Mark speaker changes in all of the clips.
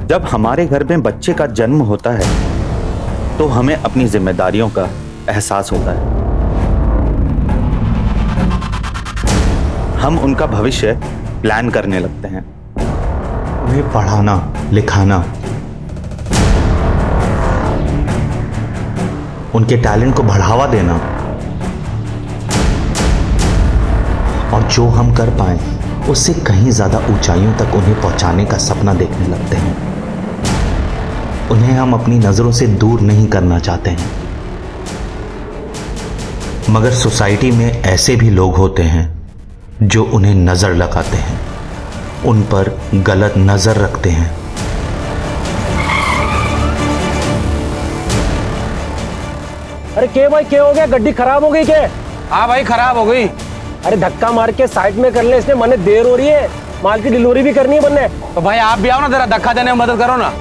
Speaker 1: जब हमारे घर में बच्चे का जन्म होता है तो हमें अपनी जिम्मेदारियों का एहसास होता है। हम उनका भविष्य प्लान करने लगते हैं, उन्हें पढ़ाना लिखाना, उनके टैलेंट को बढ़ावा देना, और जो हम कर पाए उससे कहीं ज्यादा ऊंचाइयों तक उन्हें पहुंचाने का सपना देखने लगते हैं। उन्हें हम अपनी नजरों से दूर नहीं करना चाहते हैं, मगर सोसाइटी में ऐसे भी लोग होते हैं जो उन्हें नजर लगाते हैं, उन पर गलत नजर रखते हैं।
Speaker 2: अरे क्या भाई, क्या हो गया? गड्डी खराब हो गई क्या?
Speaker 3: हाँ भाई खराब हो गई।
Speaker 2: अरे धक्का मार के साइड में कर ले, इसने मने देर हो रही है, माल की डिलीवरी भी करनी है बनने।
Speaker 3: तो भाई आप भी आओ ना, जरा धक्का देने में मदद करो ना।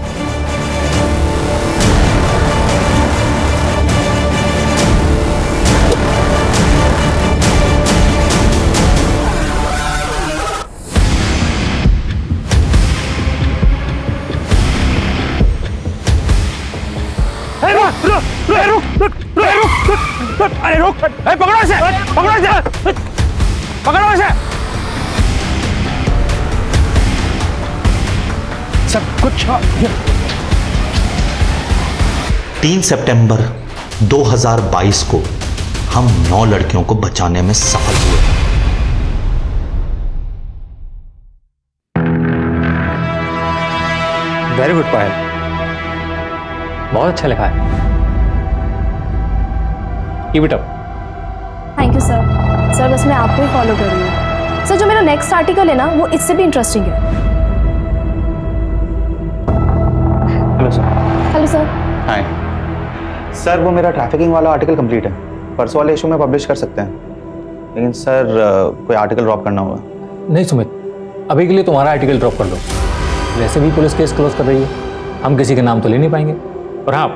Speaker 2: अरे रुक,
Speaker 3: पकड़ो इसे, पकड़ो इसे, पकड़ो इसे। सब कुछ
Speaker 1: 3 सितंबर 2022 को हम 9 लड़कियों को बचाने में सफल हुए।
Speaker 3: वेरी गुड पायल, बहुत अच्छा लिखा है। Keep it up.
Speaker 4: Thank you sir. Sir बस मैं आपको ही फॉलो कर रही हूँ। सर जो मेरा नेक्स्ट आर्टिकल है ना, वो इससे भी इंटरेस्टिंग है।
Speaker 3: Hello sir.
Speaker 4: Hello sir.
Speaker 5: Hi sir, वो मेरा ट्रैफिकिंग वाला आर्टिकल कंप्लीट है, परसों वाले इशू में पब्लिश कर सकते हैं, लेकिन सर कोई आर्टिकल ड्रॉप करना होगा।
Speaker 6: नहीं सुमित, अभी के लिए तुम्हारा आर्टिकल ड्रॉप कर दो। वैसे भी पुलिस केस क्लोज कर रही है, हम किसी के नाम तो ले नहीं पाएंगे। और हाँ,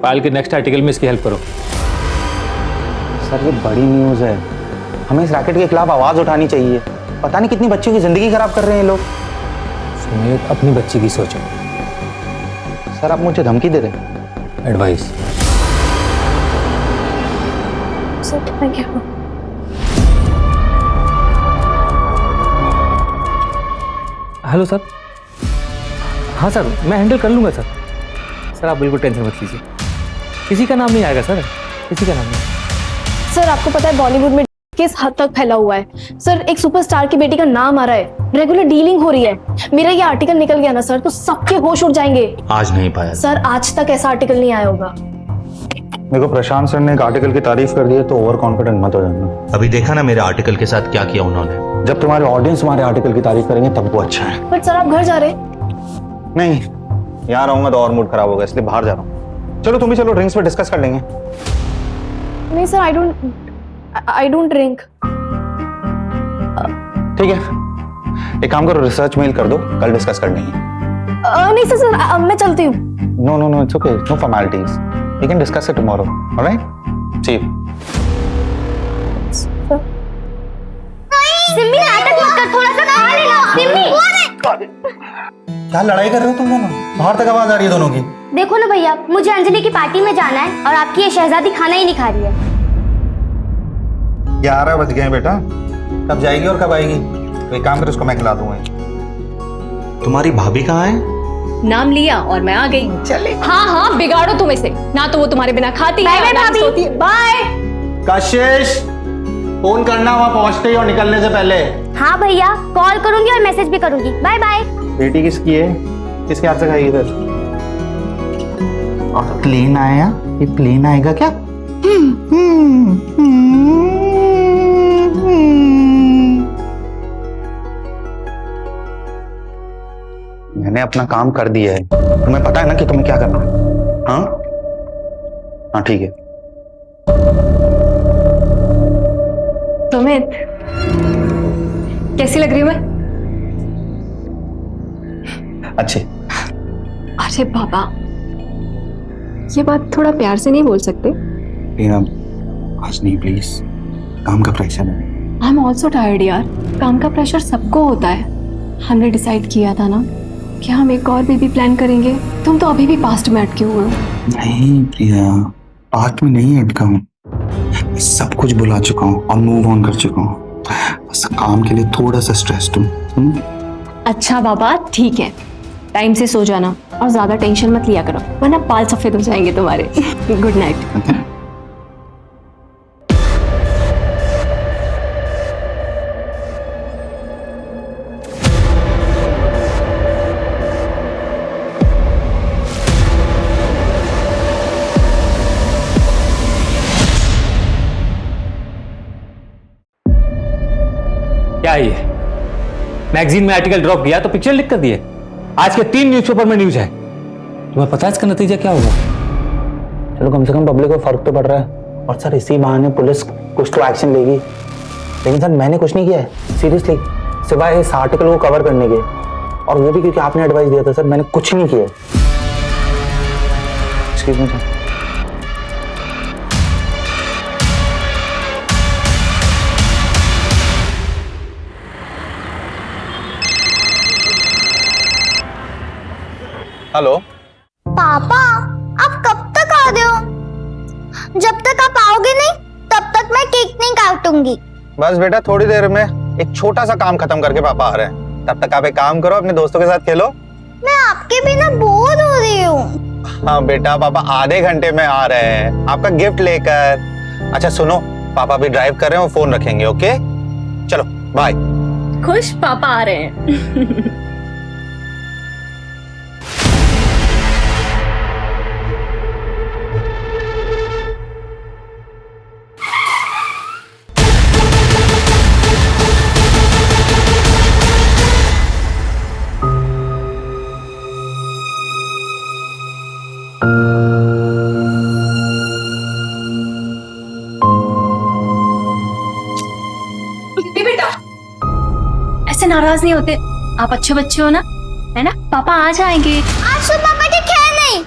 Speaker 6: पायल के नेक्स्ट आर्टिकल में इसकी हेल्प करो।
Speaker 5: सर ये बड़ी न्यूज़ है, हमें इस रैकेट के खिलाफ आवाज़ उठानी चाहिए। पता नहीं कितनी बच्चियों की ज़िंदगी खराब कर रहे हैं लोग।
Speaker 6: सुमित, अपनी बच्ची की सोचो।
Speaker 5: सर आप मुझे धमकी दे रहे हैं?
Speaker 6: Advice.
Speaker 4: Sir thank you.
Speaker 6: Hello sir. हाँ सर, मैं हैंडल कर लूँगा सर। सर आप बिल्कुल टेंशन मत लीजिए, किसी का नाम नहीं आएगा सर, किसी का नाम नहीं।
Speaker 4: सर आपको पता है बॉलीवुड में किस हद तक फैला हुआ है सर। एक सुपरस्टार की बेटी का नाम आ रहा है, रेगुलर डीलिंग हो रही है। मेरा ये आर्टिकल निकल गया ना सर, तो सबके होश उड़ जाएंगे।
Speaker 1: आज नहीं पाया
Speaker 4: सर, आज तक ऐसा आर्टिकल नहीं आया होगा।
Speaker 5: मेरे को प्रशांत सर ने एक आर्टिकल की तारीफ कर दी है, तो ओवर कॉन्फिडेंट मत हो जाना।
Speaker 1: अभी देखा ना मेरे आर्टिकल के साथ क्या किया उन्होंने।
Speaker 5: जब तुम्हारे ऑडियंस तुम्हारे आर्टिकल की तारीफ करेंगे तब वो अच्छा है।
Speaker 4: बट सर आप घर जा रहे?
Speaker 5: नहीं, यहाँ रहूंगा तो और मूड खराब होगा, इसलिए बाहर जा रहा हूँ। चलो तुम भी चलो, ड्रिंक्स पे डिस्कस कर लेंगे।
Speaker 4: नहीं सर, आई डोंट ड्रिंक।
Speaker 5: ठीक है, एक काम करो, रिसर्च मेल कर दो, कल डिस्कस कर लेंगे।
Speaker 4: नहीं सर, मैं चलती हूँ।
Speaker 5: No no no, it's okay, no formalities, we can discuss it tomorrow, alright? See you.
Speaker 7: Simmi नाटक मत कर, थोड़ा सा खा लेना। सिम्मी
Speaker 5: क्या लड़ाई कर रहे हो तुम दोनों? बाहर तक आवाज आ रही है दोनों की।
Speaker 7: देखो ना भैया, मुझे अंजलि की पार्टी में जाना है और आपकी ये शहजादी खाना ही नहीं खा रही है।
Speaker 5: 11 बज गए बेटा, कब जाएगी और कब आएगी? तो एक काम कर, उसको मैं खिला दूंगा।
Speaker 1: तुम्हारी भाभी कहाँ है?
Speaker 8: नाम लिया और मैं आ गई।
Speaker 5: चले।
Speaker 8: हाँ हाँ, बिगाड़ो तुम इसे ना, तो वो तुम्हारे बिना खाती
Speaker 7: बाय
Speaker 8: है
Speaker 7: बाय
Speaker 8: ना
Speaker 7: भाभी।
Speaker 8: सोती है। बाय।
Speaker 5: कशिश, फोन करना वहां पहुंचते ही और निकलने से पहले।
Speaker 7: हाँ भैया, कॉल करूंगी और मैसेज भी करूंगी। Bye bye.
Speaker 5: बेटी किसकी है? किसके हाथ से खाएगी फिर? और प्लेन आया, ये प्लेन आएगा क्या? मैंने अपना काम कर दिया है, तुम्हें पता है ना कि तुम्हें क्या करना है। हाँ हाँ ठीक है।
Speaker 8: सुमित, कैसी लग रही हूँ मैं?
Speaker 5: अच्छे।
Speaker 8: अरे बाबा, ये बात थोड़ा प्यार से नहीं बोल सकते?
Speaker 5: आज नहीं प्लीज, काम का प्रेशर है।
Speaker 8: आई एम ऑल्सो टायर्ड यार, काम का प्रेशर सबको होता है। हमने डिसाइड किया था ना क्या हम एक और बेबी प्लान करेंगे? तुम तो अभी भी पास्ट में अटके हुए हो।
Speaker 5: नहीं प्रिया, पास्ट में नहीं अटका हूँ, मैं सब कुछ भुला चुका हूँ और मूव ऑन कर चुका हूँ। बस काम के लिए थोड़ा सा स्ट्रेस्ड हूँ।
Speaker 8: अच्छा बाबा ठीक है, टाइम से सो जाना और ज्यादा टेंशन मत लिया करो वरना बाल सफेद हो जाएंगे तुम्हारे। Good night.
Speaker 6: क्या है ये? मैगजीन में आर्टिकल ड्रॉप किया तो पिक्चर लिख कर दिए। आज के 3 न्यूज़पेपर में न्यूज है। तुम्हें पता है इसका नतीजा क्या होगा?
Speaker 5: चलो कम से कम पब्लिक को फर्क तो पड़ रहा है। और सर इसी बहाने पुलिस कुछ तो एक्शन लेगी। लेकिन सर मैंने कुछ नहीं किया है सीरियसली, सिवाय इस आर्टिकल को कवर करने के, और वो भी क्योंकि आपने एडवाइस दिया था। सर मैंने कुछ नहीं किया। Excuse me sir. हेलो
Speaker 7: पापा, आप कब तक आ रहे हो? जब तक आप आओगे नहीं तब तक मैं केक नहीं काटूंगी।
Speaker 5: बस बेटा थोड़ी देर में एक छोटा सा काम खत्म करके पापा आ रहे हैं। तब तक आप एक काम करो, अपने दोस्तों के साथ खेलो।
Speaker 7: मैं आपके बिना बोर हो रही हूँ।
Speaker 5: हाँ बेटा, पापा आधे घंटे में आ रहे हैं आपका गिफ्ट लेकर। अच्छा सुनो, पापा भी ड्राइव कर रहे हैं, वो फोन रखेंगे। ओके चलो बाय।
Speaker 8: खुश पापा आ रहे हैं। बेटा ऐसे नाराज नहीं होते, आप अच्छे बच्चे हो ना, है ना? पापा आ जाएंगे।
Speaker 7: आज तो पापा ठीक है नहीं।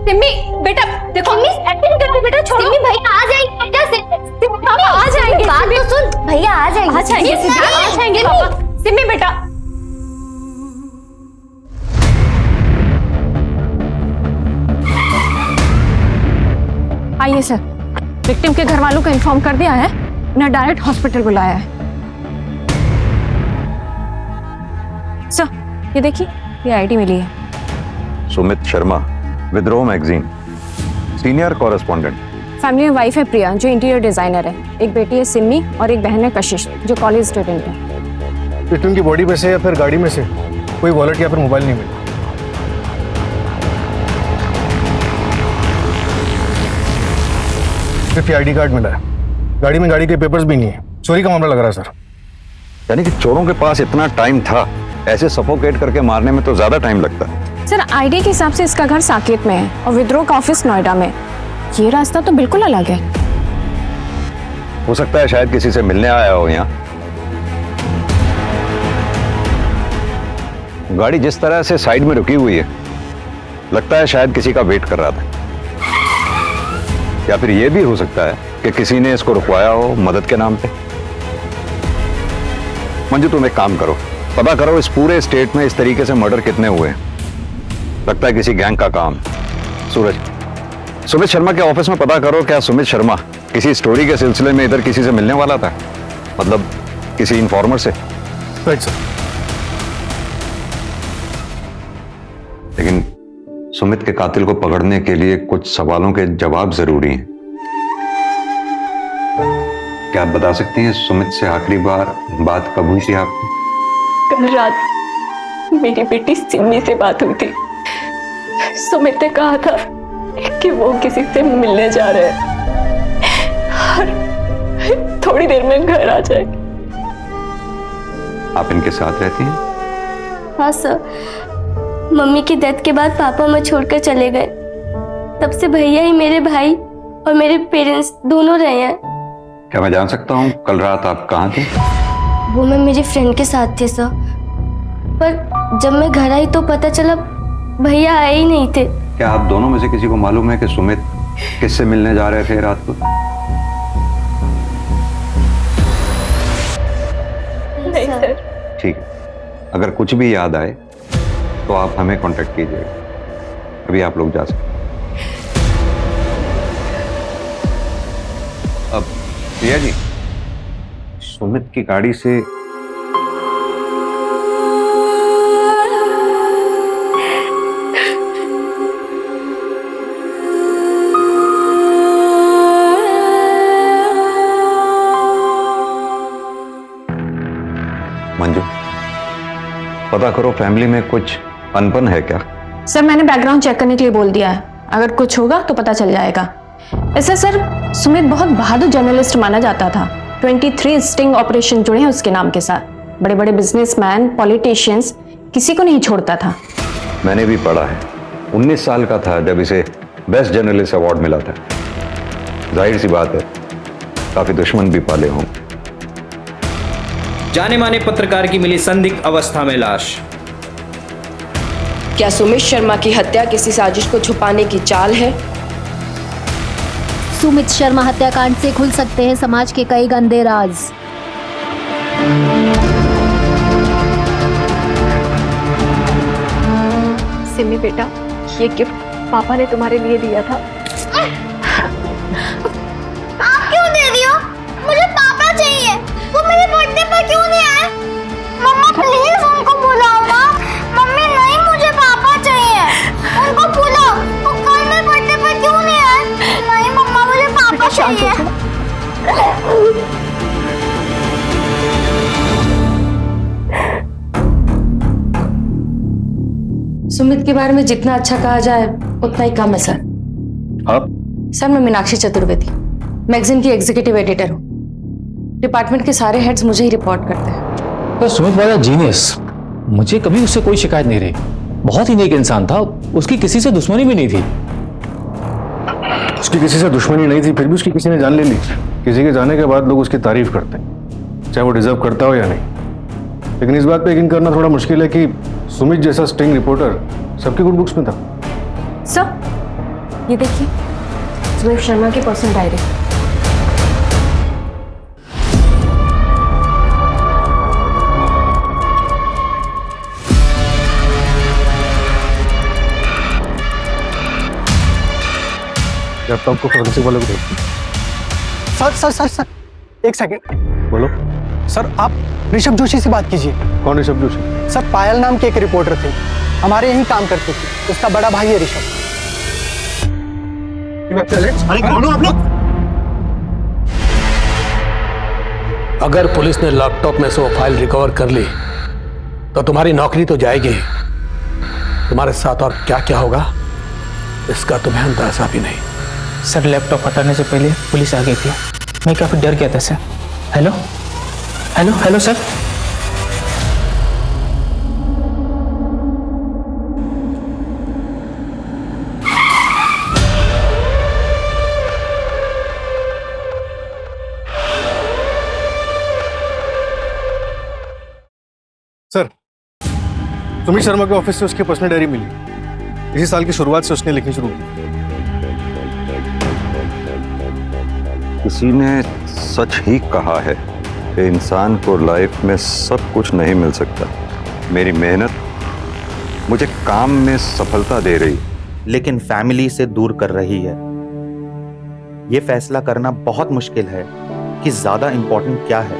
Speaker 8: सिम्मी बेटा देखो, एक्टिंग करते बेटा, छोड़ो।
Speaker 7: सिम्मी भैया आ जाएंगे। कैसे?
Speaker 8: पापा आ जाएंगे।
Speaker 7: बात तो सुन, भैया आ जाएंगे।
Speaker 8: आ जाएंगे सिम्मी, आ जाएंगे पापा। सिम्मी बेटा
Speaker 4: आइए सर, विक्टिम के घर वालों को इन्फॉर्म कर दिया है, उन्हें डायरेक्ट हॉस्पिटल बुलाया है। सर ये देखिए, ये आईडी मिली है।
Speaker 9: सुमित शर्मा, विद्रोह मैगजीन, सीनियर कॉरेस्पॉन्डेंट।
Speaker 4: फैमिली में वाइफ है प्रिया जो इंटीरियर डिजाइनर है, एक बेटी है सिम्मी और एक बहन है कशिश जो कॉलेज स्टूडेंट है।
Speaker 10: विक्टिम की बॉडी में से या फिर गाड़ी में से कोई वॉलेट या फिर मोबाइल नहीं मिला। सिर्फ आईडी कार्ड मिला है, गाड़ी में गाड़ी के पेपर्स भी नहीं है। चोरी का मामला लग रहा है सर।
Speaker 9: यानी कि चोरों के पास इतना टाइम था, ऐसे सफोकेट करके मारने में तो ज्यादा टाइम लगता।
Speaker 4: सर आईडी के हिसाब से इसका घर साकेत में है और विद्रोह का ऑफिस नोएडा में। ये रास्ता तो बिल्कुल अलग है।
Speaker 9: हो सकता है शायद किसी से मिलने आया हो यहाँ। गाड़ी जिस तरह से साइड में रुकी हुई है, लगता है शायद किसी का वेट कर रहा था। या फिर यह भी हो सकता है कि किसी ने इसको रुकवाया हो मदद के नाम पे। मंजू तुम एक काम करो, पता करो इस पूरे स्टेट में इस तरीके से मर्डर कितने हुए हैं। लगता है किसी गैंग का काम। सूरज, सुमित शर्मा के ऑफिस में पता करो, क्या सुमित शर्मा किसी स्टोरी के सिलसिले में इधर किसी से मिलने वाला था? मतलब किसी इन्फॉर्मर से।
Speaker 10: Right sir.
Speaker 9: लेकिन सुमित के कातिल को पकड़ने के लिए कुछ सवालों के जवाब जरूरी हैं। क्या आप बता सकती हैं सुमित से आखिरी बार बात कब हुई थी आपकी?
Speaker 8: कल रात मेरी बेटी सिम्मी से बात हुई थी। सुमित ने कहा था कि वो किसी से मिलने जा रहे हैं और थोड़ी देर में घर आ जाएगी।
Speaker 9: आप इनके साथ रहती हैं?
Speaker 7: हाँ सर, मम्मी की डेथ के बाद पापा मुझे छोड़कर चले गए। तब से भैया ही मेरे भाई और मेरे पेरेंट्स दोनों रहे हैं।
Speaker 9: क्या मैं जान सकता हूँ कल रात आप कहाँ थे?
Speaker 7: वो मैं मेरी फ्रेंड के साथ थे सर, पर जब मैं घर आई तो पता चला भैया आए ही नहीं थे।
Speaker 9: क्या आप दोनों में से किसी को मालूम है कि सुमित किससे मिलने जा रहे थे रात को?
Speaker 8: नहीं सर।
Speaker 9: ठीक है, अगर कुछ भी याद आए तो आप हमें कांटेक्ट कीजिएगा। अभी आप लोग जा सकते हैं। अब प्रिया जी, सुमित की गाड़ी से मंजू, पता करो फैमिली में कुछ अनबन है क्या?
Speaker 8: सर मैंने बैकग्राउंड चेक करने के लिए बोल दिया है, अगर कुछ होगा तो पता चल जाएगा। ऐसे सर सुमित बहुत बहादुर जर्नलिस्ट माना जाता था। 23 स्टिंग ऑपरेशन जुड़े हैं उसके नाम के साथ। बड़े बड़े बिजनेसमैन, पॉलिटिशियंस, किसी को नहीं छोड़ता था।
Speaker 9: मैंने भी पढ़ा है। 19 साल का था जब इसे बेस्ट जर्नलिस्ट अवार्ड मिला था। जाहिर सी बात है काफी दुश्मन भी पाले हों।
Speaker 11: जाने माने पत्रकार की मिली संदिग्ध अवस्था में लाश।
Speaker 12: क्या सुमित शर्मा की हत्या किसी साजिश को छुपाने की चाल है?
Speaker 13: सुमित शर्मा हत्याकांड से खुल सकते हैं समाज के कई गंदे राज।
Speaker 4: सिमी बेटा, ये गिफ्ट पापा ने तुम्हारे लिए दिया था।
Speaker 7: आप क्यों दे दियो? मुझे पापा चाहिए। वो मेरे बर्थडे पर क्यों नहीं आए? मम्मा प्लीज उनको बुलाओ। मम्मी नहीं, मुझे पापा चाहिए। उनको बुलाओ। वो कल मेरे बर्थडे पर क्यों नहीं आए? नहीं मम्मा, मुझे पापा चाहिए।
Speaker 12: सुमित के बारे में जितना अच्छा कहा जाए उतना ही कम है सर।
Speaker 9: आप?
Speaker 12: सर मैं मीनाक्षी चतुर्वेदी, मैगजीन की एग्जीक्यूटिव एडिटर हूँ। डिपार्टमेंट के सारे हेड्स मुझे ही रिपोर्ट करते हैं।
Speaker 6: तो सुमित वाला जीनियस, मुझे कभी उससे कोई शिकायत नहीं रही। बहुत ही नेक इंसान था, उसकी किसी से दुश्मनी भी नहीं थी।
Speaker 10: उसकी किसी से दुश्मनी नहीं थी, फिर भी उसकी किसी ने जान ले ली। किसी के जाने के बाद लोग उसकी तारीफ करते हैं, चाहे वो डिजर्व करता हो या नहीं। लेकिन इस बात पे यकीन करना थोड़ा मुश्किल है कि सुमित जैसा स्टिंग रिपोर्टर सबकी गुड बुक्स में था।
Speaker 12: सर ये देखिए, सुमित शर्मा की पर्सनल डायरी।
Speaker 10: लैपटॉप को फोरेंसिक वाले को देखिए।
Speaker 2: सर सर सर सर, एक सेकंड।
Speaker 10: बोलो।
Speaker 2: सर आप ऋषभ जोशी से बात कीजिए।
Speaker 10: कौन ऋषभ जोशी?
Speaker 2: सर पायल नाम के एक रिपोर्टर थे, हमारे यहीं काम करते थे। उसका बड़ा भाई है ऋषभ।
Speaker 10: अरे कौन हो आप लोग?
Speaker 14: अगर पुलिस ने लैपटॉप में से वो फाइल रिकवर कर ली तो तुम्हारी नौकरी तो जाएगी, तुम्हारे साथ और क्या क्या होगा इसका तुम्हें अंदाजा भी नहीं।
Speaker 6: सर लैपटॉप हटाने से पहले पुलिस आ गई थी, मैं काफी डर गया था sir. Hello hello hello sir.
Speaker 10: Sir, Sumit Sharma के ऑफिस से उसकी पर्सनल डायरी मिली। इसी साल की शुरुआत से उसने लिखनी शुरू की।
Speaker 9: किसी ने सच ही कहा है कि इंसान को लाइफ में सब कुछ नहीं मिल सकता। मेरी मेहनत मुझे काम में सफलता दे रही,
Speaker 1: लेकिन फैमिली से दूर कर रही है। यह फैसला करना बहुत मुश्किल है कि ज्यादा इंपॉर्टेंट क्या है,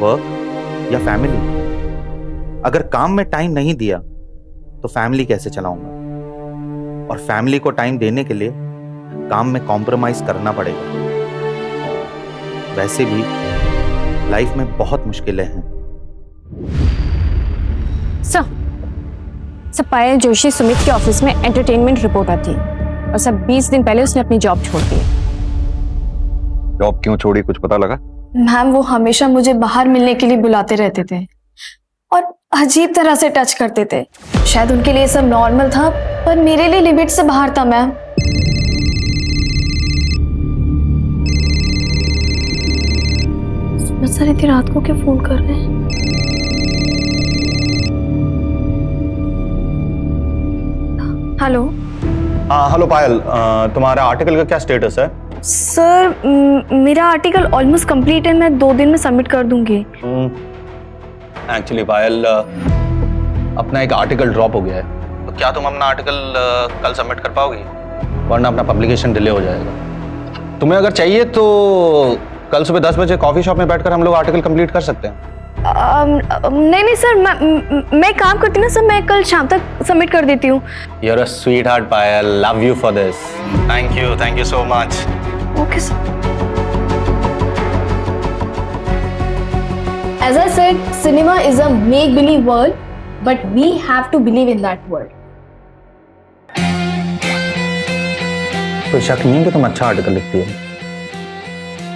Speaker 1: वर्क या फैमिली। अगर काम में टाइम नहीं दिया तो फैमिली कैसे चलाऊंगा? और फैमिली को टाइम देने के लिए काम में कॉम्प्रोमाइज करना पड़ेगा। वैसे भी लाइफ में बहुत मुश्किलें हैं।
Speaker 8: सर पायल जोशी सुमित के ऑफिस में एंटरटेनमेंट रिपोर्टर थी और सब 20 दिन पहले उसने अपनी जॉब छोड़ दी।
Speaker 9: जॉब क्यों छोड़ी, कुछ पता लगा?
Speaker 4: मैम वो हमेशा मुझे बाहर मिलने के लिए बुलाते रहते थे और अजीब तरह से टच करते थे। शायद उनके लिए सब नॉर्मल था, पर मेरे लिए लिमिट से बाहर था मैम। सर इतनी रात को क्या फोन कर रहे हैं? हेलो।
Speaker 5: हेलो पायल, तुम्हारा आर्टिकल का क्या स्टेटस है?
Speaker 4: सर मेरा आर्टिकल ऑलमोस्ट कंप्लीट है, मैं 2 दिन में सबमिट कर दूंगी।
Speaker 5: एक्चुअली पायल, अपना एक आर्टिकल ड्रॉप हो गया है, तो क्या तुम अपना आर्टिकल कल सबमिट कर पाओगी? वरना अपना पब्लिकेशन डिले हो जाएगा। तुम्हें अगर चाहिए तो कल सुबह 10 बजे कॉफी शॉप में बैठकर हम लोग आर्टिकल कंप्लीट कर सकते हैं।
Speaker 4: नहीं सर, मैं काम करती हूँ ना सर, मैं कल शाम तक सबमिट कर देती हूँ।
Speaker 5: You're a sweetheart, Payal, love you for this. Thank you so much.
Speaker 4: Okay sir. As I said, cinema is a make-believe world, but we have to believe in that world.
Speaker 5: कोई शक नहीं है कि तुम अच्छा आर्टिकल लिखती हो,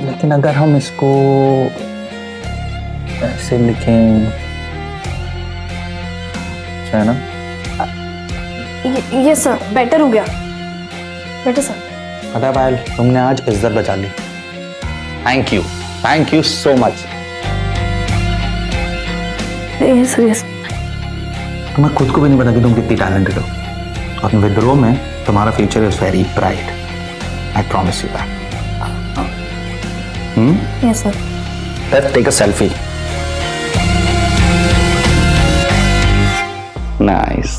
Speaker 5: लेकिन अगर हम इसको ऐसे लिखें, है ना?
Speaker 4: ये सर बेटर हो गया, बेटर सर।
Speaker 5: पता है पायल, तुमने आज इज्जत बचा ली। Thank you so much.
Speaker 4: Yes.
Speaker 5: तुम्हें खुद को भी नहीं पता कि तुम कितनी टैलेंटेड हो, और विद्रोह में तुम्हारा future is very bright. I promise you that.
Speaker 4: Yes sir.
Speaker 5: Let's take a selfie. Nice.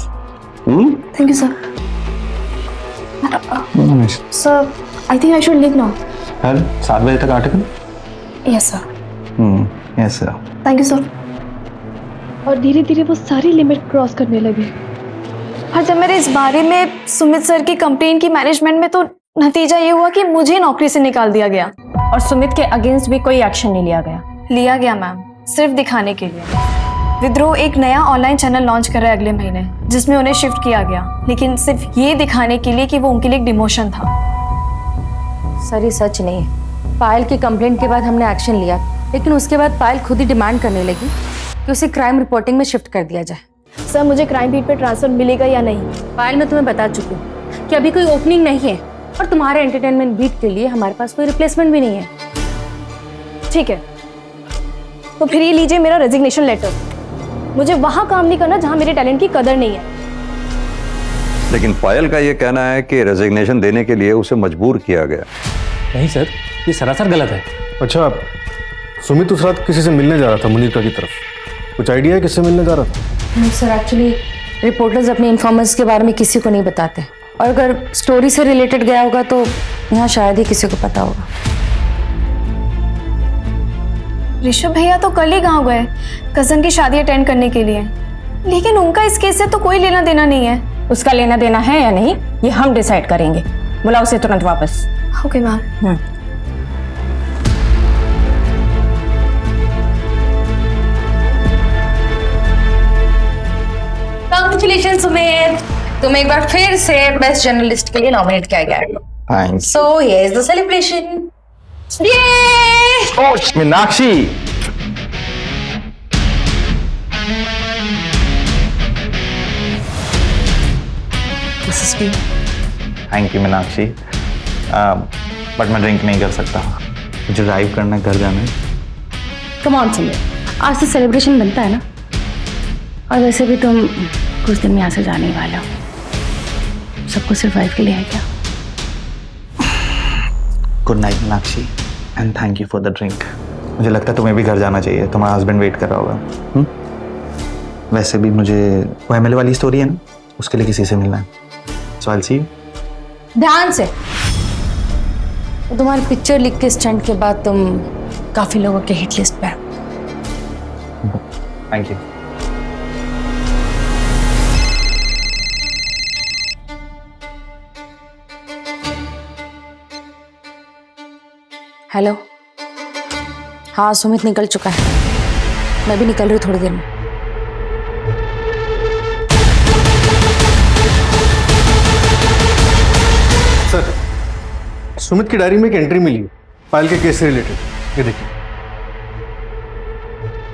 Speaker 4: Thank you sir. Sir, I think I should leave now.
Speaker 5: कल 7 बजे तक article?
Speaker 4: Yes sir.
Speaker 5: Yes sir.
Speaker 4: Thank you sir. और धीरे धीरे वो सारी limit cross करने लगे। और जब मेरे इस बारे में सुमित सर की कंप्लेन की मैनेजमेंट में, तो नतीजा ये हुआ कि मुझे नौकरी से निकाल दिया गया। और सुमित के अगेंस्ट भी कोई एक्शन नहीं लिया गया मैम, सिर्फ दिखाने के लिए। विद्रोह एक नया ऑनलाइन चैनल लॉन्च कर रहा है अगले महीने, जिसमें उन्हें शिफ्ट किया गया, लेकिन सिर्फ ये दिखाने के लिए कि वो उनके लिए एक डिमोशन था।
Speaker 12: सर ये सच नहीं है। पायल की कंप्लेंट के बाद हमने एक्शन लिया, लेकिन उसके बाद पायल खुद ही डिमांड करने लगी कि उसे क्राइम रिपोर्टिंग में शिफ्ट कर दिया जाए।
Speaker 4: सर मुझे क्राइम बीट पे ट्रांसफर मिलेगा या नहीं?
Speaker 12: पायल, मैं तुम्हें बता चुकी हूँ कि अभी कोई ओपनिंग नहीं है, और तुम्हारे एंटरटेनमेंट बीट के लिए हमारे पास कोई रिप्लेसमेंट भी नहीं है।
Speaker 4: ठीक है, तो फिर ये लीजिए मेरा रेजिग्नेशन लेटर। मुझे वहां काम नहीं करना जहां मेरे टैलेंट की कदर नहीं है।
Speaker 9: लेकिन पायल का ये कहना है कि रेजिग्नेशन देने के लिए उसे मजबूर किया गया।
Speaker 6: नहीं सर, ये सरासर गलत है।
Speaker 10: अच्छा, सुमित उस रात किसी से मिलने जा रहा था मुनीता की तरफ, कुछ आइडिया है किससे मिलने जा रहा था?
Speaker 12: सर एक्चुअली रिपोर्टर्स अपने इन्फॉर्मर्स के बारे में किसी को नहीं बताते, और अगर स्टोरी से रिलेटेड गया होगा तो यहाँ शायद ही किसी को पता होगा।
Speaker 4: ऋषभ भैया तो कल ही गाँव गए कजन की शादी अटेंड करने के लिए, लेकिन उनका इस केस से तो कोई लेना देना नहीं है।
Speaker 8: उसका लेना देना है या नहीं, ये हम डिसाइड करेंगे। बुलाओ उसे तुरंत वापस।
Speaker 4: Okay ma'am.
Speaker 12: कांग्रेचुलेशन सुमित, तुम एक बार फिर से बेस्ट जर्नलिस्ट के लिए नॉमिनेट किया गया है।
Speaker 5: Thanks.
Speaker 12: So here is the celebration.
Speaker 5: Meenakshi, thank you Meenakshi, but मैं ड्रिंक नहीं कर सकता, मुझे ड्राइव करना, घर जाना है।
Speaker 12: कम ऑन सुमित, आज से सेलिब्रेशन बनता है ना, और वैसे भी तुम कुछ दिन में यहाँ से जाने ही वाले हो। सब कुछ सिर्फ वाइफ के लिए है क्या?
Speaker 5: Good night Meenakshi, and thank you for the drink. मुझे लगता है तुम्हें भी घर जाना चाहिए, तुम्हारा हस्बैंड वेट कर रहा होगा। वैसे भी मुझे वो एमएलए वाली स्टोरी है ना, उसके लिए किसी से मिलना है, सो आई विल सी यू।
Speaker 12: ध्यान से। तो तुम्हारी पिक्चर लिख के स्टंट के बाद तुम काफी लोगों के हिट लिस्ट पे।
Speaker 5: Thank you.
Speaker 12: हेलो, हाँ सुमित निकल चुका है, मैं भी निकल रही थोड़ी देर में।
Speaker 10: सर, सुमित की डायरी में एक एंट्री मिली है पायल के केस से रिलेटेड, ये देखिए।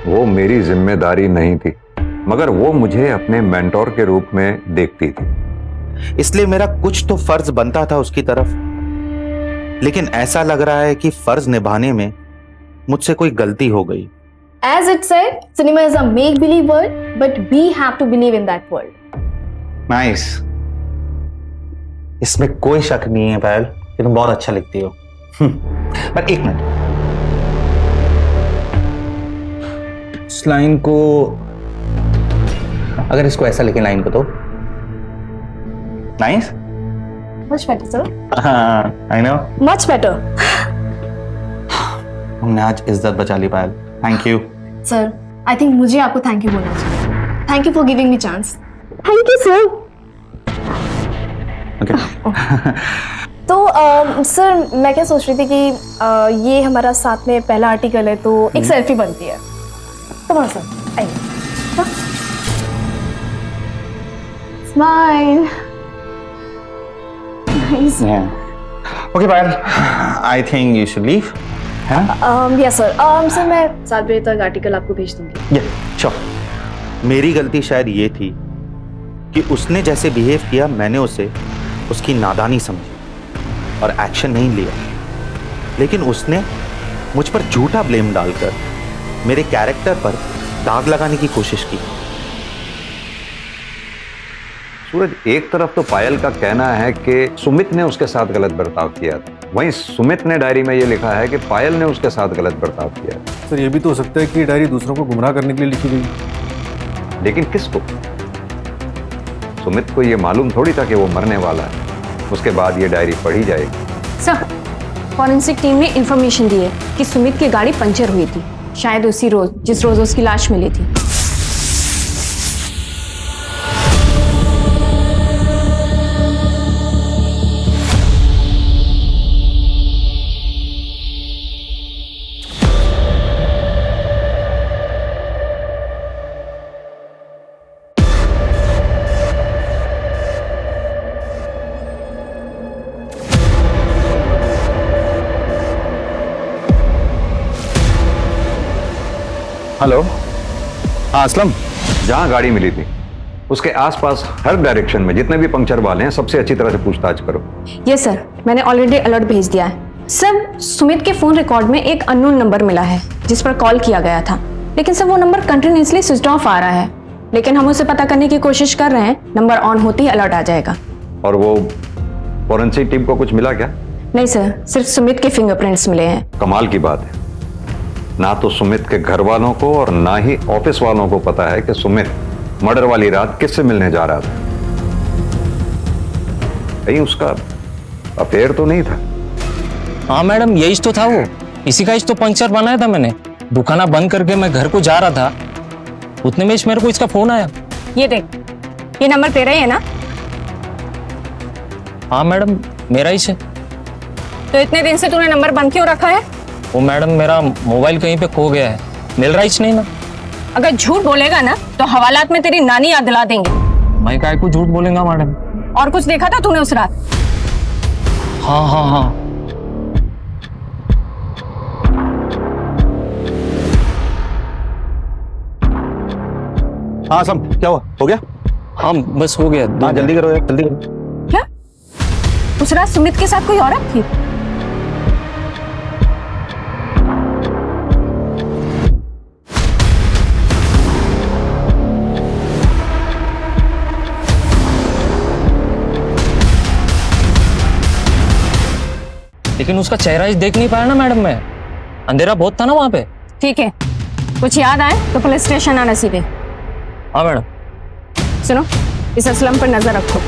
Speaker 9: वो मेरी जिम्मेदारी नहीं थी, मगर वो मुझे अपने मेंटोर के रूप में देखती थी,
Speaker 1: इसलिए मेरा कुछ तो फर्ज बनता था उसकी तरफ। लेकिन ऐसा लग रहा है कि फर्ज निभाने में मुझसे कोई गलती हो गई।
Speaker 4: As it said, cinema is a make-believe world, but we have to believe in that world.
Speaker 5: Nice. इसमें कोई शक नहीं है पायल कि तुम बहुत अच्छा लिखती हो। पर एक मिनट, इस लाइन को, अगर इसको ऐसा लिखें लाइन को तो नाइस।
Speaker 4: Much better sir.
Speaker 5: हाँ आई नो,
Speaker 4: मच बेटर।
Speaker 5: हमने आज इज्जत बचा ली Payal, thank you.
Speaker 4: Sir I think मुझे आपको थैंक यू बोलना चाहिए। Thank you for giving me chance. Thank you sir. तो सर मैं क्या सोच रही थी कि ये हमारा साथ में पहला आर्टिकल है तो एक सेल्फी बनती है। कम ऑन सर, आइए। Smile. Nice.
Speaker 5: Okay Payal, I think you should leave.
Speaker 4: Yes sir. Sir मैं 7 बजे तक आर्टिकल आपको भेज दूंगी।
Speaker 1: श्योर। मेरी गलती शायद ये थी कि उसने जैसे बिहेव किया मैंने उसे उसकी नादानी समझी और एक्शन नहीं लिया, लेकिन उसने मुझ पर झूठा ब्लेम डालकर मेरे कैरेक्टर पर दाग लगाने की कोशिश की।
Speaker 9: सूरज, एक तरफ तो पायल का कहना है कि सुमित ने उसके साथ गलत बर्ताव किया था, वहीं सुमित ने डायरी में ये लिखा है कि पायल ने उसके साथ गलत बर्ताव किया।
Speaker 10: सर ये भी तो हो सकता है कि डायरी दूसरों को गुमराह करने के लिए लिखी गई।
Speaker 9: लेकिन किसको? सुमित को ये मालूम थोड़ी था कि वो मरने वाला है, उसके बाद ये डायरी पढ़ी जाएगी।
Speaker 8: सर, फॉरेंसिक टीम ने इंफॉर्मेशन दी है कि सुमित की गाड़ी पंचर हुई थी, शायद उसी रोज जिस रोज उसकी लाश मिली थी।
Speaker 9: हेलो, हाँ असलम, जहाँ गाड़ी मिली थी उसके आसपास हर डायरेक्शन में जितने भी पंक्चर वाले हैं सबसे अच्छी तरह से पूछताछ करो।
Speaker 8: ये सर, मैंने ऑलरेडी अलर्ट भेज दिया है। सर, सुमित के फोन रिकॉर्ड में एक अननोन नंबर मिला है जिस पर कॉल किया गया था, लेकिन सर वो नंबर कंटिन्यूअसली स्विच ऑफ आ रहा है, लेकिन हम उसे पता करने की कोशिश कर रहे हैं। नंबर ऑन होते ही अलर्ट आ जाएगा।
Speaker 9: और वो फॉरेंसिक टीम को कुछ मिला क्या?
Speaker 8: नहीं सर, सिर्फ सुमित के फिंगरप्रिंट्स मिले हैं।
Speaker 9: कमाल की बात है, ना तो सुमित के घर वालों को और ना ही ऑफिस वालों को पता है कि सुमित मर्डर वाली रात किससे मिलने जा रहा था। कहीं उसका अफेयर तो नहीं था?
Speaker 6: हाँ मैडम, यही तो था वो, इसी का तो पंक्चर बनाया था मैंने। दुकाना बंद करके मैं घर को जा रहा था, उतने में मेरे को इसका फोन आया।
Speaker 8: ये देख, ये नंबर तेरा ही है ना?
Speaker 6: हाँ मैडम, मेरा ही है।
Speaker 8: तो इतने दिन से तूने नंबर बंद क्यों रखा है?
Speaker 6: वो मैडम, मेरा मोबाइल कहीं पे खो गया है, मिल रहा ही नहीं ना।
Speaker 8: अगर झूठ बोलेगा ना तो हवालात में तेरी नानी याद दिला देंगे।
Speaker 6: मैं काय को झूठ बोलेगा मैडम?
Speaker 8: और कुछ देखा था तूने उस रात?
Speaker 6: हाँ हाँ हाँ।
Speaker 5: हाँ सम, क्या हुआ? हो गया?
Speaker 6: हाँ बस हो गया।
Speaker 5: हाँ जल्दी करो यार, जल्दी करो।
Speaker 8: क्या उस रात सुमित के साथ कोई औरत थी?
Speaker 6: लेकिन उसका चेहरा ही देख नहीं पाया ना मैडम मैं, अंधेरा बहुत था ना वहां पे।
Speaker 8: ठीक है, कुछ याद आए तो पुलिस स्टेशन आना सीधे।
Speaker 6: हाँ मैडम।
Speaker 8: सुनो, इस असलम पर नजर रखो।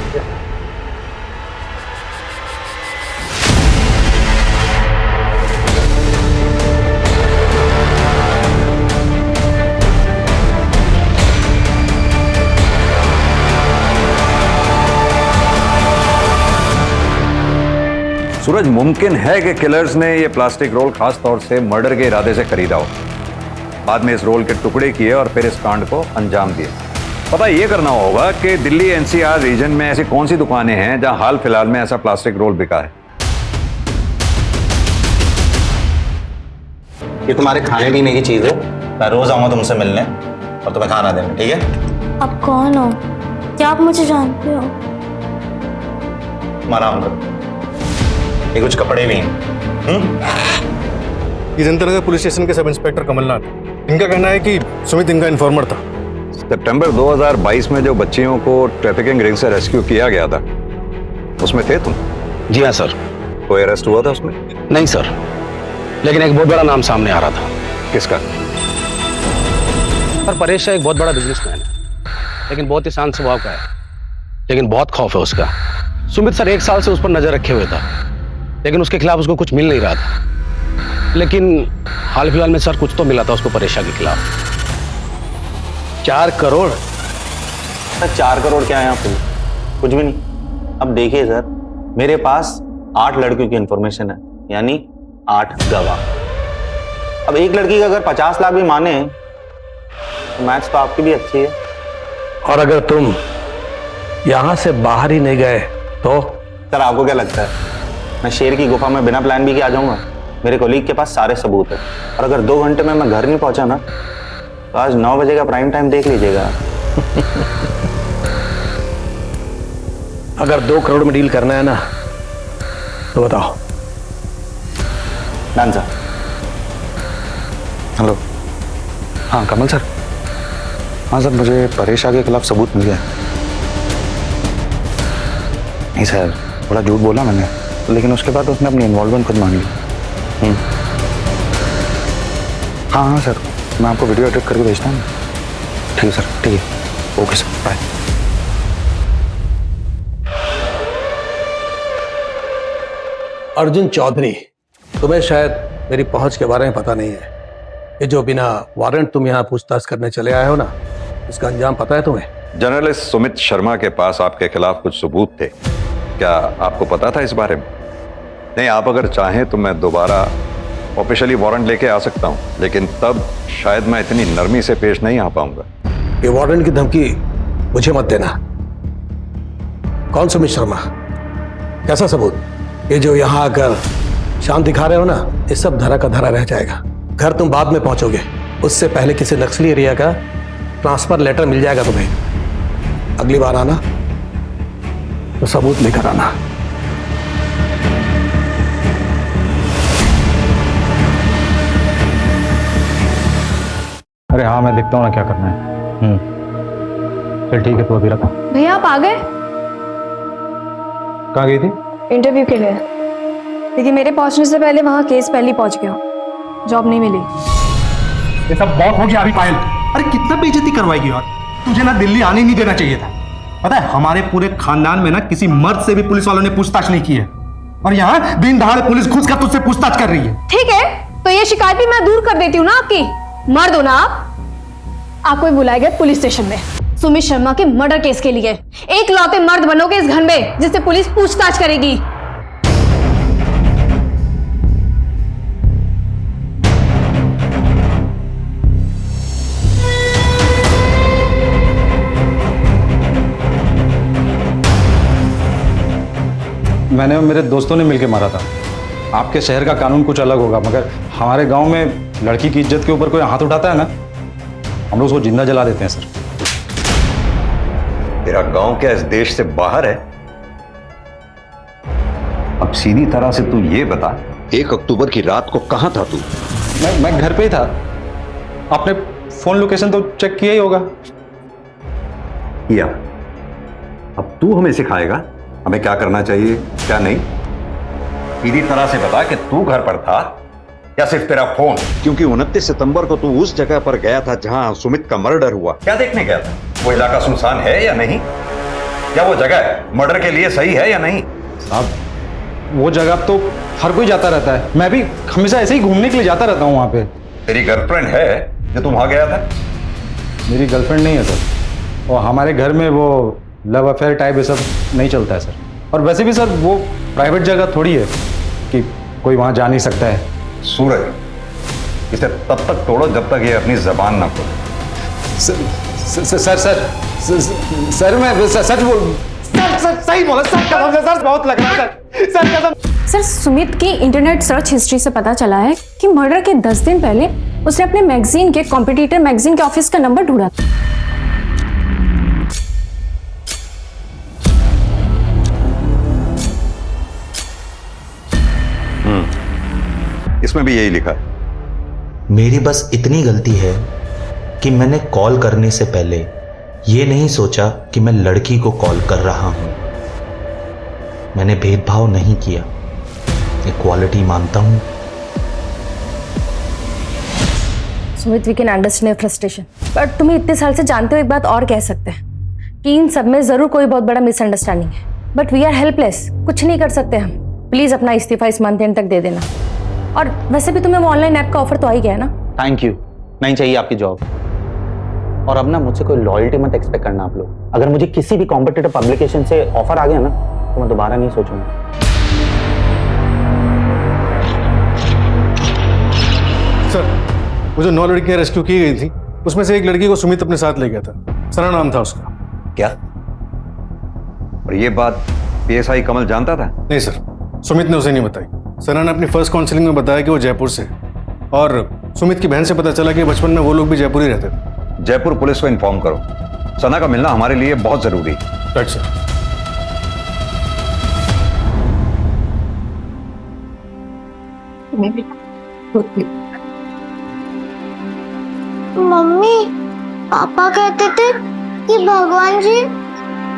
Speaker 9: सूरज, मुमकिन है कि किलर्स ने यह प्लास्टिक रोल खास तौर से मर्डर के इरादे से खरीदा हो, बाद में इस रोल के टुकड़े किए और फिर इस कांड को अंजाम दिए। पता ये करना होगा कि दिल्ली एनसीआर रीजन में ऐसी कौन सी दुकानें हैं जहां हाल फिलहाल में ऐसा प्लास्टिक रोल बिका है।
Speaker 5: ये तुम्हारे खाने पीने की चीज है, मैं रोज आऊंगा तुमसे मिलने और तुम्हें खाना देने, ठीक है?
Speaker 7: आप कौन हो? क्या आप मुझे जानते हो?
Speaker 5: आराम करो, ये कुछ कपड़े भी हैं।
Speaker 10: ये जनता नगर पुलिस स्टेशन के सब इंस्पेक्टर कमलनाथ, इनका कहना है कि सुमित इनका इन्फॉर्मर था।
Speaker 9: सितंबर 2022 में जो बच्चियों को ट्रैफिकिंग रिंग से रेस्क्यू किया गया था, उसमें थे तुम?
Speaker 14: जी हाँ सर।
Speaker 9: कोई अरेस्ट हुआ था उसमें?
Speaker 14: नहीं सर, लेकिन एक बहुत बड़ा नाम सामने आ रहा था।
Speaker 9: किसका?
Speaker 14: पर परेश एक बहुत बड़ा बिजनेसमैन है, लेकिन बहुत ही शांत स्वभाव का है, लेकिन बहुत खौफ है उसका। सुमित सर 1 साल से उस पर नजर रखे हुए था, लेकिन उसके खिलाफ उसको कुछ मिल नहीं रहा था। लेकिन हाल फिलहाल में सर कुछ तो मिला था उसको परेशा के खिलाफ। 4 करोड़।
Speaker 5: सर 4 करोड़ क्या है यहाँ पे? कुछ भी नहीं। अब देखिए सर, मेरे पास 8 लड़कियों की इंफॉर्मेशन है, यानी 8 गवाह। अब एक लड़की का अगर 50 लाख भी माने तो मैथ्स तो आपकी भी अच्छी है।
Speaker 14: और अगर तुम यहां से बाहर ही नहीं गए तो?
Speaker 5: सर आपको क्या लगता है मैं शेर की गुफा में बिना प्लान बी के आ जाऊंगा? मेरे कोलीग के पास सारे सबूत है, और अगर 2 घंटे में मैं घर नहीं पहुंचा ना तो आज 9 बजे का प्राइम टाइम देख लीजिएगा।
Speaker 14: अगर 2 करोड़ में डील करना है ना तो बताओ।
Speaker 5: Done sir.
Speaker 10: हेलो। हाँ कमल सर। हाँ सर, मुझे परेश के खिलाफ सबूत मिल गया। नहीं सर, थोड़ा झूठ बोला मैंने, लेकिन उसके बाद उसने अपनी इन्वॉल्वमेंट खुद मान ली। हाँ हाँ सर, मैं आपको वीडियो एडिट करके भेजता हूँ। ठीक है सर, ठीक है, okay sir, bye.
Speaker 14: Arjun Chaudhary, तुम्हें शायद मेरी पहुंच के बारे में पता नहीं है। ये जो बिना वारंट तुम यहाँ पूछताछ करने चले आए हो ना, इसका अंजाम पता है तुम्हें?
Speaker 9: जर्नलिस्ट सुमित शर्मा के पास आपके खिलाफ कुछ सबूत थे, क्या आपको पता था इस बारे में? नहीं, आप अगर चाहें तो मैं दोबारा ऑफिशियली वारंट लेके आ सकता हूं, लेकिन तब शायद मैं इतनी नरमी से पेश नहीं आ पाऊंगा।
Speaker 14: ये वारंट की धमकी मुझे मत देना। कौन सुमित शर्मा? कैसा सबूत? ये जो यहां आकर शांत दिखा रहे हो ना, ये सब धरा का धरा रह जाएगा। घर तुम बाद में पहुंचोगे, उससे पहले किसी नक्सली एरिया का ट्रांसफर लेटर मिल जाएगा तुम्हें। अगली बार आना तो सबूत लेकर आना।
Speaker 10: अरे हाँ, मैं देखता हूँ ना क्या करना है। चल ठीक है, तो अभी रखा।
Speaker 4: भैया आप आ गए?
Speaker 10: कहाँ गई थी?
Speaker 4: इंटरव्यू के लिए, लेकिन मेरे पहुंचने से पहले वहां केस पहले पहुंच गया, जॉब नहीं मिली।
Speaker 15: ये सब बहुत हो गया अभी पायल। अरे कितना बेइज्जती करवाएगी यार, तुझे ना दिल्ली आने नहीं देना चाहिए था। पता है हमारे पूरे खानदान में ना किसी मर्द से भी पुलिस वालों ने पूछताछ नहीं की है, और यहाँ दिन दहाड़े पुलिस घुस कर तुझसे पूछताछ कर रही है।
Speaker 4: ठीक है, तो ये शिकायत भी मैं दूर कर देती हूँ ना आपकी। मर्द हो ना आपको भी बुलाया गया पुलिस स्टेशन में सुमित शर्मा के मर्डर केस के लिए। एक लौते मर्द बनोगे इस घर में जिससे पुलिस पूछताछ करेगी।
Speaker 10: मैंने और मेरे दोस्तों ने मिलकर मारा था। आपके शहर का कानून कुछ अलग होगा, मगर हमारे गांव में लड़की की इज्जत के ऊपर कोई हाथ उठाता है ना, हम लोग उसको जिंदा जला देते हैं सर।
Speaker 9: तेरा गांव क्या इस देश से बाहर है? अब सीधी तरह से तू ये बता, 1 अक्टूबर की रात को कहां था तू?
Speaker 10: मैं घर पे ही था। आपने फोन लोकेशन तो चेक किया ही होगा।
Speaker 9: किया। अब तू हमें सिखाएगा हमें क्या करना चाहिए क्या नहीं? सीधी तरह से बता कि तू घर पर था या सिर्फ तेरा फोन? क्योंकि 29 सितंबर को तू उस जगह पर गया था जहां सुमित का मर्डर हुआ। क्या देखने गया था? वो इलाका सुनसान है या नहीं? क्या वो जगह मर्डर के लिए सही है या नहीं?
Speaker 10: साहब वो जगह तो हर कोई जाता रहता है, मैं भी हमेशा ऐसे ही घूमने के लिए जाता रहता हूँ वहाँ पे।
Speaker 9: तेरी गर्लफ्रेंड है जो तुम वहां गया था?
Speaker 10: मेरी गर्लफ्रेंड नहीं है सर, और हमारे घर में वो लव अफेयर टाइप ये सब नहीं चलता है सर। और वैसे भी सर वो प्राइवेट जगह थोड़ी है कि कोई वहाँ जा नहीं सकता है।
Speaker 9: सूरज, इसे तब तक तोड़ो जब तक ये अपनी जबान ना खोले।
Speaker 10: सर मैं सच बोल सर सही बोला सर, कसम से सर, बहुत लग रहा है सर कसम।
Speaker 4: सर सुमित की इंटरनेट सर्च हिस्ट्री से पता चला है कि मर्डर के 10 दिन पहले उसने अपने मैगजीन के कॉम्पिटिटर मैगजीन के ऑफिस का नंबर ढूंढा।
Speaker 9: इसमें भी यही लिखा है।
Speaker 1: मेरी बस इतनी गलती है कि मैंने कॉल करने से पहले ये नहीं सोचा कि मैं लड़की को कॉल कर रहा हूं। मैंने भेदभाव नहीं किया, इक्वालिटी मानता हूं।
Speaker 12: Sumit, we can understand frustration, but तुम्हें इतने साल से जानते हो एक बात और कह सकते हैं कि इन सब में जरूर कोई बहुत बड़ा मिसअंडरस्टैंडिंग है, बट वी आर हेल्पलेस, कुछ नहीं कर सकते हम। प्लीज अपना इस्तीफा इस मंथ एंड तक दे देना। और वैसे भी तुम्हें वो ऑनलाइन ऐप का ऑफर तो आ ही गया ना।
Speaker 5: थैंक यू, नहीं चाहिए आपकी जॉब। और अब ना मुझसे कोई लॉयल्टी मत एक्सपेक्ट करना आप लोग। अगर मुझे किसी भी कॉम्पिटिटिव पब्लिकेशन से ऑफर आ गया ना तो मैं दोबारा नहीं सोचूंगा।
Speaker 10: सर, वो जो 9 लड़कियां रेस्क्यू की गई थी उसमें से एक लड़की को सुमित अपने साथ ले गया था। सना नाम था उसका।
Speaker 9: क्या? और ये बात पीएसआई कमल जानता था?
Speaker 10: नहीं सर, सुमित ने उसे नहीं बताई। सना ने अपनी फर्स्ट काउंसलिंग में बताया कि वो जयपुर से है, और सुमित की बहन से पता चला कि बचपन में वो लोग भी जयपुर ही रहते थे।
Speaker 9: जयपुर पुलिस को इन्फॉर्म करो, सना का मिलना हमारे लिए बहुत जरूरी है।
Speaker 10: Right sir.
Speaker 7: मम्मी, पापा कहते थे कि भगवान जी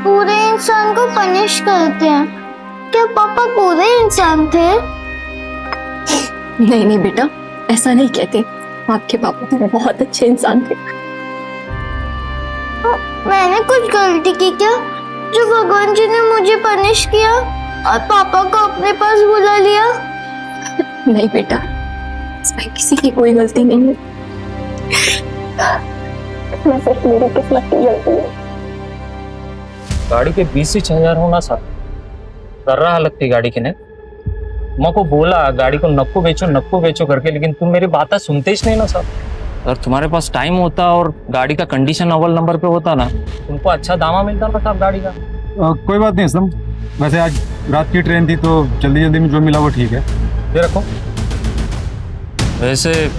Speaker 7: पूरे इंसान को पनिश करते हैं। क्या पापा पूरे इंसान थे?
Speaker 8: नहीं नहीं बेटा, ऐसा नहीं कहते। आपके पापा तो बहुत अच्छे इंसान थे।
Speaker 7: मैंने कुछ गलती की क्या जो भगवान जी ने मुझे पनिश किया और पापा को अपने पास बुला लिया?
Speaker 8: नहीं बेटा, इसमें किसी की कोई गलती नहीं है। मैं सिर्फ मेरी किस्मत की गलती है।
Speaker 6: गाड़ी के 20,000 होना सर कर रहा हालत थी गाड़ी के ने। मैं को बोला गाड़ी को नक्को बेचो करके, लेकिन तुम मेरी बात सुनते ही नहीं ना सर। अगर तुम्हारे पास टाइम होता और गाड़ी का कंडीशन अव्वल नंबर पे होता ना, तुमको अच्छा दामा मिलता ना साहब गाड़ी का।
Speaker 10: कोई बात नहीं असलम, वैसे आज रात की ट्रेन थी तो जल्दी जल्दी में जो मिला वो ठीक है।
Speaker 6: ये रखो। वैसे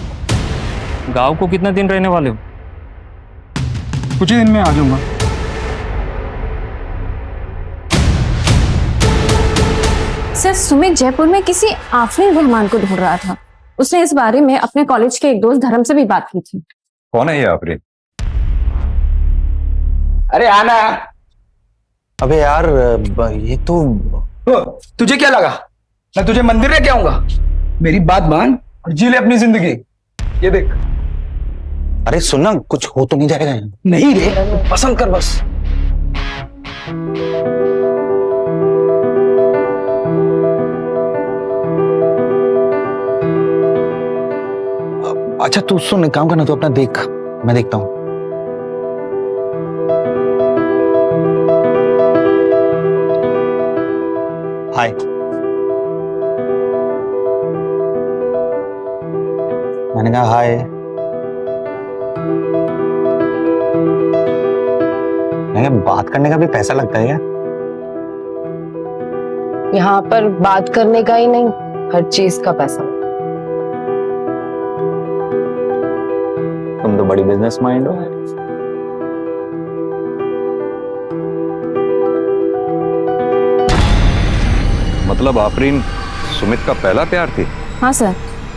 Speaker 6: गांव को कितना दिन रहने वाले हो?
Speaker 10: कुछ ही दिन में आ जाऊंगा।
Speaker 12: सर, सुमित जयपुर में किसी आफरीन रहमान को ढूंढ रहा था। उसने इस बारे में अपने कॉलेज के एक दोस्त धर्म से भी बात की थी।
Speaker 9: कौन है ये आफरीन?
Speaker 2: अरे आना।
Speaker 5: अबे यार, ये तो
Speaker 2: तुझे क्या लगा मैं तुझे मंदिर लेके आऊंगा? मेरी बात मान और जी ले अपनी जिंदगी। ये देख।
Speaker 5: अरे सुनना, कुछ हो तो नहीं जाएगा?
Speaker 2: नहीं रे, पसंद कर बस।
Speaker 5: अच्छा तू सुन, एक काम करना, तू अपना देख, मैं देखता हूँ। हाय। मैंने कहा हाय। मैंने बात करने का भी पैसा लगता है क्या?
Speaker 16: यहाँ पर बात करने का ही नहीं, हर चीज का पैसा।
Speaker 5: तुम तो बड़ी बिजनेस माइंड हो।
Speaker 9: मतलब आफरीन सुमित का पहला प्यार थी?
Speaker 12: हाँ सर,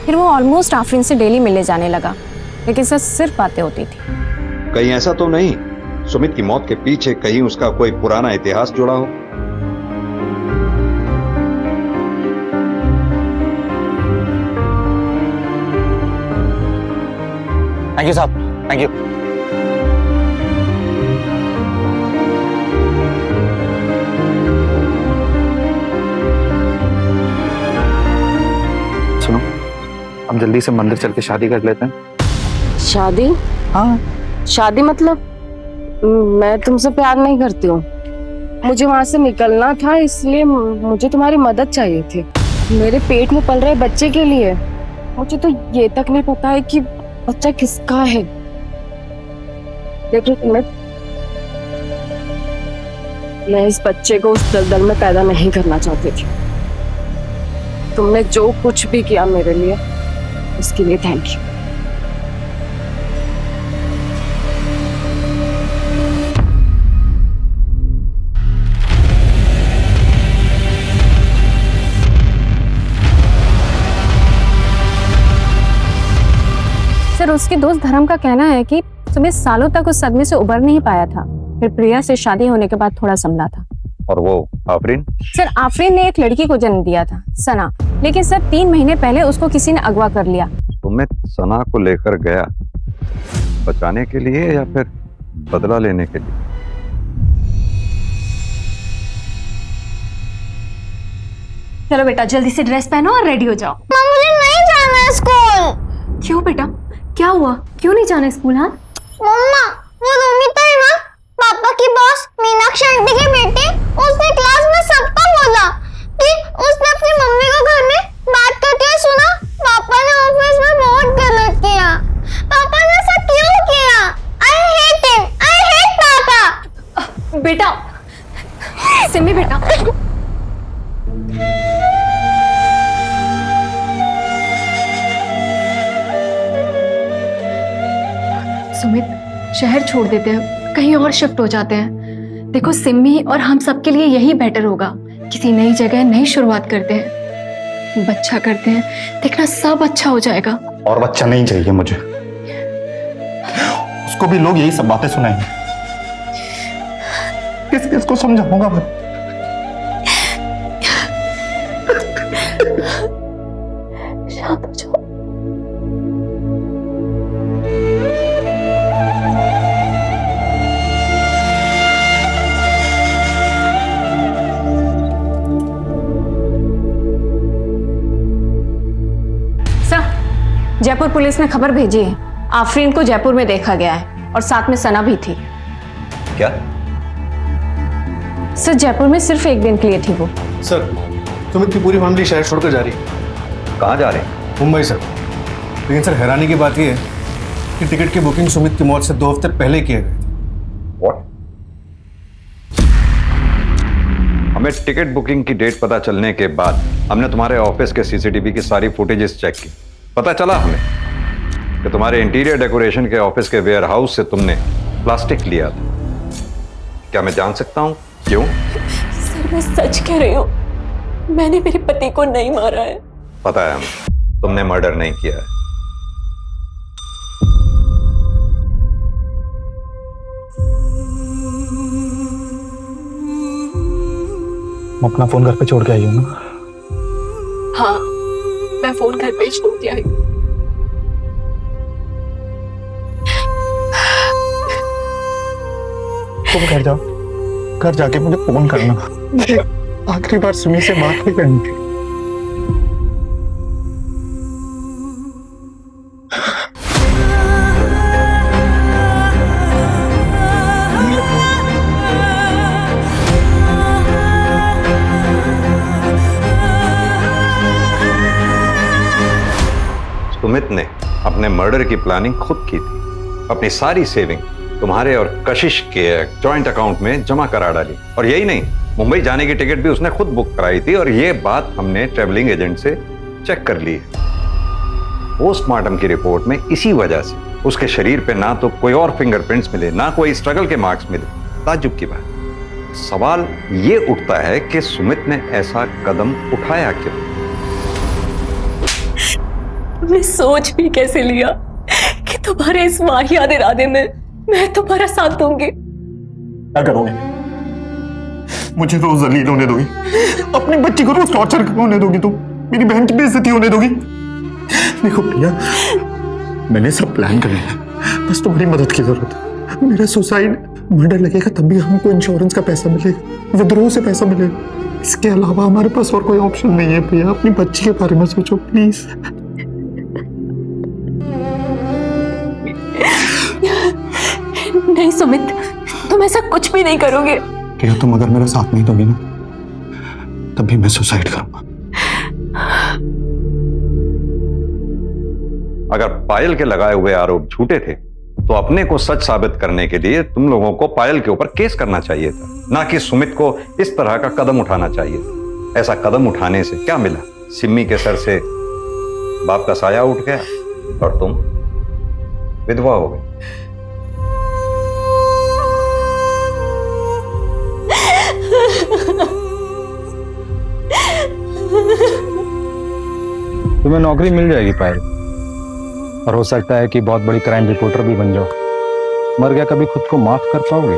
Speaker 12: फिर वो ऑलमोस्ट आफरीन से डेली मिलने जाने लगा, लेकिन सर सिर्फ बातें होती थी।
Speaker 9: कहीं ऐसा तो नहीं सुमित की मौत के पीछे कहीं उसका कोई पुराना इतिहास जुड़ा हो?
Speaker 5: थैंक यू साहब, थैंक यू। सुनो, अब जल्दी से मंदिर चल के शादी कर लेते हैं।
Speaker 16: शादी?
Speaker 5: हाँ।
Speaker 16: शादी मतलब? मैं तुमसे प्यार नहीं करती हूँ। मुझे वहां से निकलना था, इसलिए मुझे तुम्हारी मदद चाहिए थी। मेरे पेट में पल रहे बच्चे के लिए। मुझे तो ये तक नहीं पता है कि बच्चा किसका है। देखो मैं इस बच्चे को उस दलदल में पैदा नहीं करना चाहती थी। तुमने जो कुछ भी किया मेरे लिए, उसके लिए थैंक यू।
Speaker 12: सर, उसके दोस्त धर्म का कहना है कि सुमित सालों तक उस सदमे से उबर नहीं पाया था, फिर प्रिया से शादी होने के बाद थोड़ा संभला था।
Speaker 9: और वो आफरीन?
Speaker 12: सर, आफरीन ने एक लड़की को जन्म दिया था, सना, लेकिन सर 3 महीने पहले उसको किसी ने अगवा कर लिया।
Speaker 9: सुमित सना को लेकर गया बचाने के लिए या फिर बदला लेने के लिए?
Speaker 12: चलो बेटा जल्दी से ड्रेस पहनो और रेडी हो जाओ।
Speaker 7: मुझे नहीं जाना है स्कूल।
Speaker 12: क्यों बेटा, क्या हुआ? क्यों नहीं जाना स्कूल? हाँ
Speaker 7: मम्मा, वो रोमिता है ना, पापा की बॉस मीनाक्षी आंटी की बेटी, उसने क्लास में सबको बोला कि उसने अपनी मम्मी को घर में बात करते हुए सुना। पापा ने ऑफिस में बहुत गलत किया। पापा ने ऐसा क्यों किया? I hate him, I hate पापा।
Speaker 12: बेटा, सिमी बेटा, सुमित, शहर छोड़ देते हैं, कहीं और शिफ्ट हो जाते हैं। देखो सिम्मी और हम सबके लिए यही बेटर होगा। किसी नई जगह नई शुरुआत करते हैं, बच्चा करते हैं, देखना सब अच्छा हो जाएगा।
Speaker 15: और बच्चा नहीं चाहिए मुझे, उसको भी लोग यही सब बातें सुनाएंगे। किस किस को समझाऊंगा मैं?
Speaker 8: शांत हो जाओ।
Speaker 12: जयपुर पुलिस ने खबर भेजी है, आफरीन को जयपुर में देखा गया है और साथ में सना भी थी।
Speaker 9: क्या?
Speaker 12: सर जयपुर में सिर्फ एक दिन के लिए थी वो।
Speaker 10: सर सुमित की पूरी फैमिली शहर छोड़कर जा रही है।
Speaker 9: कहाँ जा रहे हैं?
Speaker 10: मुंबई सर। लेकिन सर हैरानी की बात यह है कि टिकट की बुकिंग सुमित की मौत से 2 हफ्ते पहले किए गए थे।
Speaker 9: What? हमें टिकट बुकिंग की डेट पता चलने के बाद हमने तुम्हारे ऑफिस के सीसीटीवी की सारी फुटेजेस चेक की। पता चला हमें कि तुम्हारे इंटीरियर डेकोरेशन के ऑफिस के वेयर हाउस से तुमने प्लास्टिक लिया था। क्या मैं जान सकता हूं क्यों?
Speaker 8: सर मैं सच कह रही हूँ, मैंने मेरे पति को नहीं मारा है।
Speaker 9: पता है हमें, तुमने मर्डर नहीं किया है।
Speaker 5: मैं अपना फोन घर पे छोड़ के आई हूँ ना?
Speaker 8: हाँ, मैं फोन घर पे छोड़ के आई।
Speaker 15: तुम घर जाओ, घर जाके मुझे फोन करना। मुझे आखिरी बार सुमी से बात ही करनी थी।
Speaker 9: सुमित ने अपने मर्डर की प्लानिंग खुद की थी। अपनी सारी सेविंग तुम्हारे और कशिश के जॉइंट अकाउंट में जमा करा डाली। और यही नहीं, मुंबई जाने की टिकट भी उसने खुद बुक कराई थी। और ये बात हमने ट्रैवलिंग एजेंट से चेक कर ली है। पोस्टमार्टम की रिपोर्ट में इसी वजह से उसके शरीर पे ना तो कोई और फिंगरप्रिंट्स मिले, ना कोई स्ट्रगल के मार्क्स मिले। ताज्जुब की बात। सवाल ये उठता है कि सुमित ने ऐसा कदम उठाया क्यों?
Speaker 8: मैं सोच भी कैसे लिया कि तुम्हारे इस वाहियात इरादे में मैं तुम्हारा साथ दूंगी।
Speaker 15: क्या करोगे? मुझे रोज जलील होने दोगी? अपनी बच्ची को रोज टॉर्चर होने दोगी? तुम मेरी बहन की बेइज्जती होने दोगी? देखो प्रिया, मैंने सब प्लान कर लिया, बस तुम्हारी मदद की जरूरत है। मेरा सुसाइड मर्डर लगेगा तब भी हमको इंश्योरेंस का पैसा मिलेगा, विद्रोह से पैसा मिलेगा। इसके अलावा हमारे पास और कोई ऑप्शन नहीं है। प्रिया, अपनी बच्ची के बारे में सोचो प्लीज।
Speaker 8: नहीं सुमित, तुम ऐसा कुछ भी नहीं करोगे।
Speaker 15: प्रिया, तुम अगर मेरा साथ नहीं दोगी ना, तब भी मैं सुसाइड करूंगा।
Speaker 9: अगर पायल के लगाए हुए आरोप झूठे थे तो अपने को सच साबित करने के लिए तुम लोगों को पायल के ऊपर केस करना चाहिए था, ना कि सुमित को इस तरह का कदम उठाना चाहिए था। ऐसा कदम उठाने से क्या मिला? सिम्मी के सर से बाप का साया उठ गया और तुम विधवा हो गई।
Speaker 17: तुम्हें नौकरी मिल जाएगी पायल, और हो सकता है कि बहुत बड़ी क्राइम रिपोर्टर भी बन जाओ। मर गया कभी खुद को माफ कर पाओगे?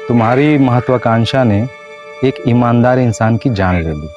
Speaker 17: तुम्हारी महत्वाकांक्षा ने एक ईमानदार इंसान की जान ले ली।